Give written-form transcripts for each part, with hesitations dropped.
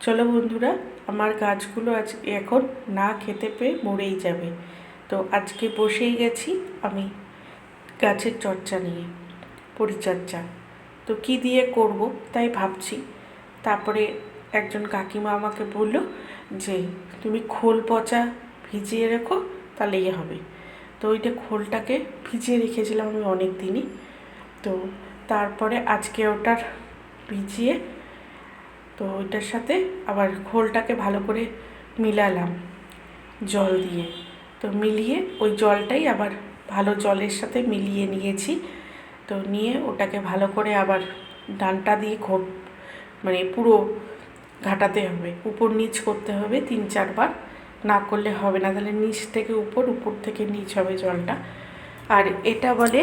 চলো বন্ধুরা, আমার গাছগুলো আজকে এখন না খেতে পেয়ে মরেই যাবে। তো আজকে বসেই গেছি আমি গাছের চর্চা নিয়ে, পরিচর্যা। তো কি দিয়ে করব তাই ভাবছি। তারপরে একজন কাকিমা আমাকে বলল যে তুমি খোল পচা ভিজিয়ে রেখো, তাহলেই হবে। তো ওইটা খোলটাকে ভিজিয়ে রেখেছিলাম আমি অনেক দিনই। তো তারপরে আজকে ওটার ভিজিয়ে, তো ওইটার সাথে আবার খোলটাকে ভালো করে মিলালাম জল দিয়ে। তো মিলিয়ে ওই জলটাই আবার ভালো জলের সাথে মিলিয়ে নিয়েছি। তো নিয়ে ওটাকে ভালো করে আবার ডান্টা দিয়ে মানে পুরো ঘাটাতে হবে, উপর নিচ করতে হবে 3-4 বার। না করলে হবে না, তাহলে নিচ থেকে উপর, উপর থেকে নিচ হবে জলটা। আর এটা বলে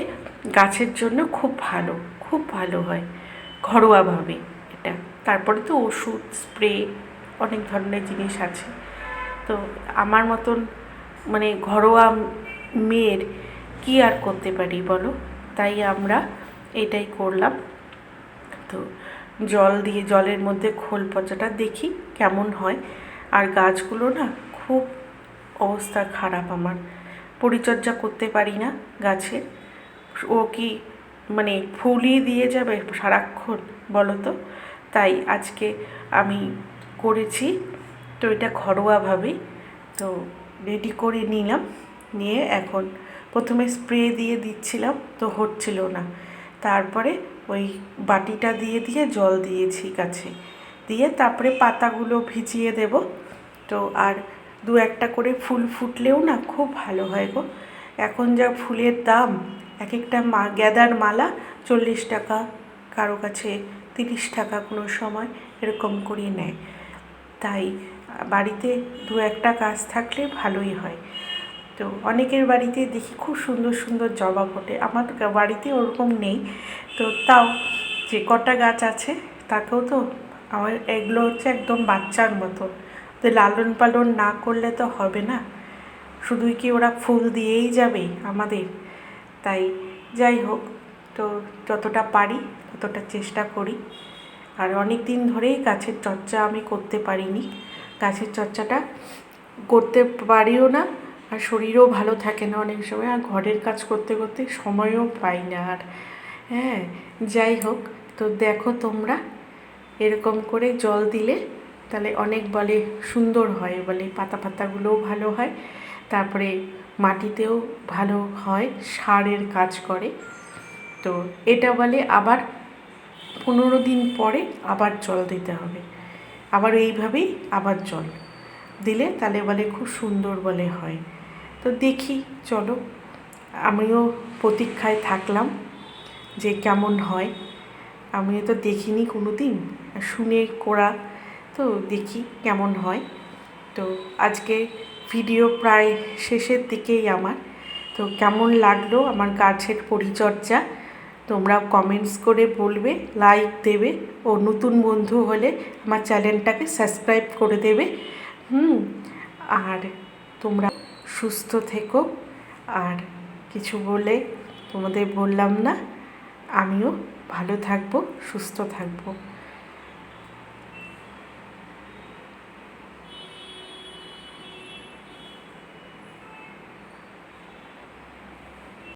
গাছের জন্য খুব ভালো, খুব ভালো হয় ঘরোয়াভাবে এটা। তারপরে তো ওষুধ, স্প্রে, অনেক ধরনের জিনিস আছে। তো আমার মতন মানে ঘরোয়া মেয়ের কী আর করতে পারি বলো, তাই আমরা এটাই করলাম। তো জল দিয়ে, জলের মধ্যে খোল পচাটা দেখি কেমন হয়। আর গাছগুলো না খুব অবস্থা খারাপ, আমার পরিচর্যা করতে পারি না গাছের। ও কি মানে ফুলই দিয়ে যাবে সারাক্ষণ বলো তো? তাই আজকে আমি করেছি। তো এটা ঘরোয়াভাবেই তো রেডি করে নিলাম। নিয়ে এখন প্রথমে স্প্রে দিয়ে দিচ্ছিলাম, তো হচ্ছিল না। তারপরে ওই বাটিটা দিয়ে দিয়ে জল দিয়েছি গাছে, দিয়ে তারপরে পাতাগুলো ভিজিয়ে দেব। তো আর 2-1টা করে ফুল ফুটলেও না খুব ভালো হয় গো। এখন যা ফুলের দাম, এক একটা গ্যাদার মালা 40 টাকা, কারো কাছে 30 টাকা, কোনো সময় এরকম করে নেয়। তাই বাড়িতে 2-1টা গাছ থাকলে ভালোই হয়। তো অনেকের বাড়িতে দেখি খুব সুন্দর সুন্দর জবা ফোটে, আমার বাড়িতে ওরকম নেই। তো তাও যে কটা গাছ আছে তাকেও তো আমার এগুলো হচ্ছে একদম বাচ্চার মতো, তো লালন পালন না করলে তো হবে না। শুধুই কি ওরা ফুল দিয়েই যাবে আমাদের? তাই যাই হোক, তো যতটা পারি ততটা চেষ্টা করি। আর অনেক দিন ধরেই গাছের চর্চা আমি করতে পারিনি, গাছের চর্চাটা করতে পারিও না। আর শরীরও ভালো থাকে না অনেক সময়, আর ঘরের কাজ করতে করতে সময়ও পাই না আর। হ্যাঁ, যাই হোক, তো দেখো তোমরা এরকম করে জল দিলে তাহলে অনেক বলে সুন্দর হয়, বলে পাতা পাতাগুলোও ভালো হয়, তারপরে মাটিতেও ভালো হয়, সারের কাজ করে। তো এটা বলে আবার 15 দিন পরে আবার জল দিতে হবে, আবার এইভাবেই আবার জল দিলে তাহলে বলে খুব সুন্দর বলে হয়। তো দেখি, চলো আমিও প্রতীক্ষায় থাকলাম যে কেমন হয়। আমিও তো দেখিনি কোনো দিন, শুনে করা, তো দেখি কেমন হয়। তো আজকে ভিডিও প্রায় শেষের দিকেই আমার। তো কেমন লাগলো আমার গাছের পরিচর্যা তোমরা কমেন্টস করে বলবে, লাইক দেবে, ও নতুন বন্ধু হলে আমার চ্যানেলটাকে সাবস্ক্রাইব করে দেবে। আর তোমরা সুস্থ থেকো। আর কিছু বলে তোমাদের বললাম না, আমিও ভালো থাকবো, সুস্থ থাকবো।